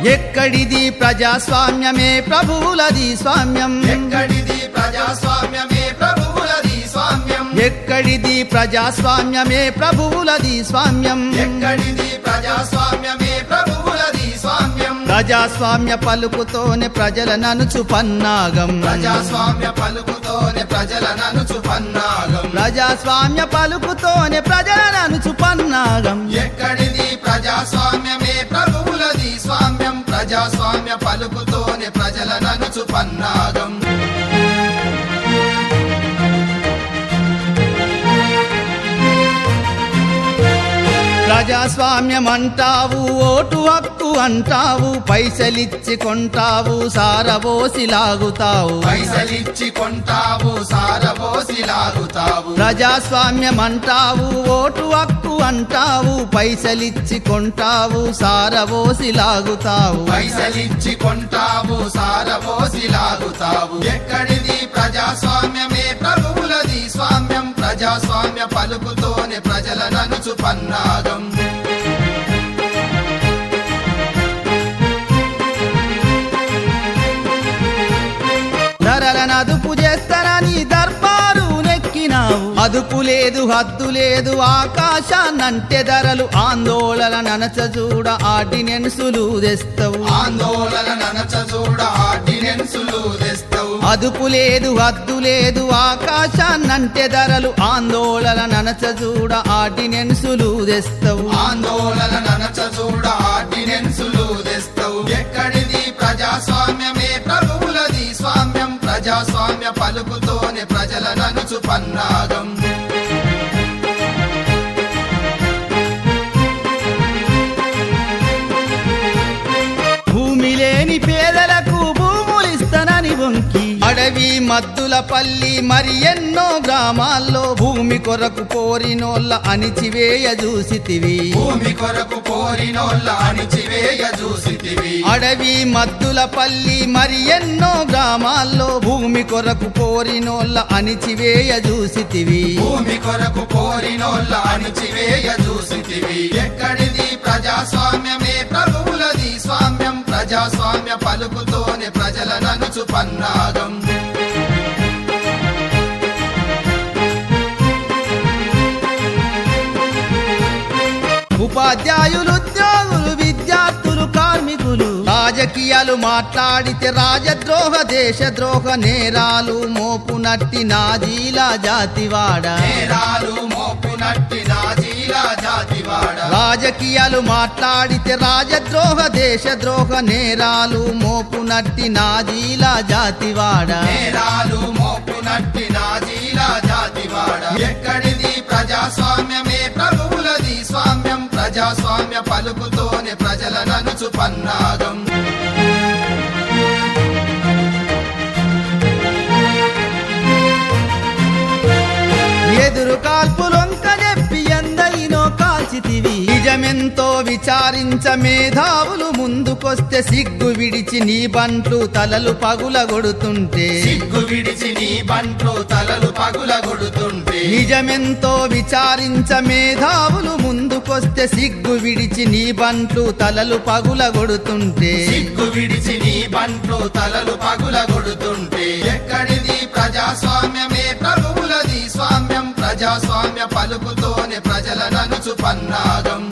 ఎక్కడిది ప్రజాస్వామ్యమే ప్రభువులది స్వామ్యం ఎక్కడిది ప్రజాస్వామ్యమే ప్రభువులది స్వామ్యం ఎక్కడిది ప్రజాస్వామ్యమే ప్రభువులది స్వామ్యం ఎక్కడిది ప్రజాస్వామ్యమే ప్రభువులది స్వామ్యం ప్రజాస్వామ్య పలుకుతోనే ప్రజలననుచు పన్నాగం ప్రజాస్వామ్య పలుకుతోనే ప్రజలననుచు పన్నాగం ప్రజాస్వామ్య పలుకుతోనే ప్రజలననుచు పన్నాగం ఎక్కడిది ప్రజాస్వామ్యమే ప్రభువులది స్వామ్యం ప్రజాస్వామ్య పలుకుతోనే ప్రజలననుచు పన్నాగం ప్రజాస్వామ్యం అంటావు ఓటు హక్కు అంటావు పైసలిచ్చి కొంటావు సారబోసి లాగుతావు పైసలిచ్చి కొంటావు సారబోసి లాగుతావు ప్రజాస్వామ్యం అంటావు ఓటు హక్కు అంటావు పైసలిచ్చి కొంటావు సారబోసి లాగుతావు పైసలిచ్చి కొంటావు సారబోసి లాగుతావు ఎక్కడిది ప్రజాస్వామ్యమే ప్రభువులది స్వామ్యం ప్రజాస్వామ్య పలుకుతోనే ప్రజలననుచు పన్నాగం ధరలను అదుపు చేస్తానని దర్బారు నెక్కినావు అదుపు లేదు హద్దు లేదు ఆకాశాన్నంటే ధరలు ఆందోళన ననచజూడ ఆర్డినెన్సులు తెస్తావు ఆందోళన ననచజూడ ఆర్డినెన్సులు తెస్తావు అదుపు లేదు హద్దు లేదు ఆకాశాన్నంటే ధరలు ఆందోళన ననచజూడ ఆర్డినెన్సులు తెస్తావు ఆందోళన ననచజూడ ఆర్డినెన్సులు తెస్తావు ఎక్కడిది ప్రజాస్వామ్యమే ప్రభువులది స్వామ్యం ప్రజాస్వామ్య పలుకుతోనే ప్రజలననుచు పన్నాగం భూమి లేని పేదలకు భూములిస్తానని వంకి అడవి మద్దుల పల్లి మరి ఎన్నో గ్రామాల్లో భూమి కొరకు కోరినోళ్ళ అణిచివేయ చూసితివి భూమి కొరకు కోరినోళ్ళ అణిచివేయ చూసితివి అడవి మద్దుల పల్లి మరి ఎన్నో గ్రామాల్లో భూమి కొరకు కోరినోళ్ళ అణిచివేయ చూసితివి భూమి కొరకు కోరినోళ్ళ అణిచివేయ చూసితివి ఎక్కడిది ప్రజాస్వామ్యమే ప్రభువులది స్వామ్యం ప్రజాస్వామ్య పలుకుతోనే ప్రజలననుచు పన్నాగం ఉపాధ్యాయులు ఉద్యోగులు విద్యార్థులు కార్మికులు రాజకీయాలు మాట్లాడితే రాజద్రోహ దేశద్రోహ నేరాలు మోపునట్టి నాజీలా జాతివాడ నేరాలు మోపునట్టి నాజీలా జాతివాడ రాజకీయాలు మాట్లాడితే రాజద్రోహ దేశద్రోహ నేరాలు మోపునట్టి నాజీలా జాతివాడ నేరాలు మోపునట్టి నాజీలా జాతివాడ ఎక్కడిది ప్రజాస్వామ్యమే ప్రభువులది స్వామ్యం ప్రజాస్వామ్య పలుకుతోనే ప్రజలననుచు పన్నాగం ఎదురు కాల్పులొంక చెప్పి ఎందరినో కాల్చితివి నిజమెంతో విచారించ మేధావులు ముందుకొస్తే సిగ్గు విడిచి నీ బంట్లు తలలు పగులగొడుతుంటే సిగ్గు విడిచి నీ బంట్లు తలలు పగులగొడుతుంటే నిజమెంతో విచారించ మేధావులు ముందుకొస్తే సిగ్గు విడిచి నీ బంట్లు తలలు పగులగొడుతుంటే సిగ్గు విడిచి నీ బంట్లు తలలు పగులగొడుతుంటే ఎక్కడిది ప్రజాస్వామ్యమే ప్రభువులది స్వామ్యం ప్రజాస్వామ్య పలుకుతోనే ప్రజలననుచు పన్నాగం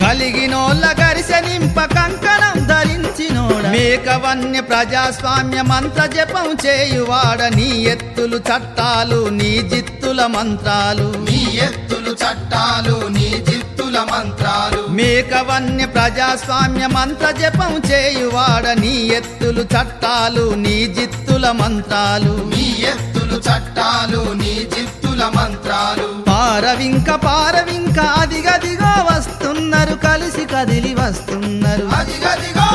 కలిగినోళ్ళ గరిసె నింప కంకణం ధరించినోడ మేకవన్య ప్రజాస్వామ్య మంత్ర జపం చేయువాడ నీ ఎత్తులు చట్టాలు నీ జిత్తుల మంత్రాలు నీ ఎత్తులు చట్టాలు నీ జిత్తుల మంత్రాలు మేకవన్య ప్రజాస్వామ్య మంత్ర జపం చేయువాడ నీ ఎత్తులు చట్టాలు నీ జిత్తుల మంత్రాలు నీ ఎత్తులు చట్టాలు నీ జిత్తుల మంత్రాలు పారవింక అదిగదిగో వస్తున్నారు కలిసి కదిలి వస్తున్నారు అదిగదిగో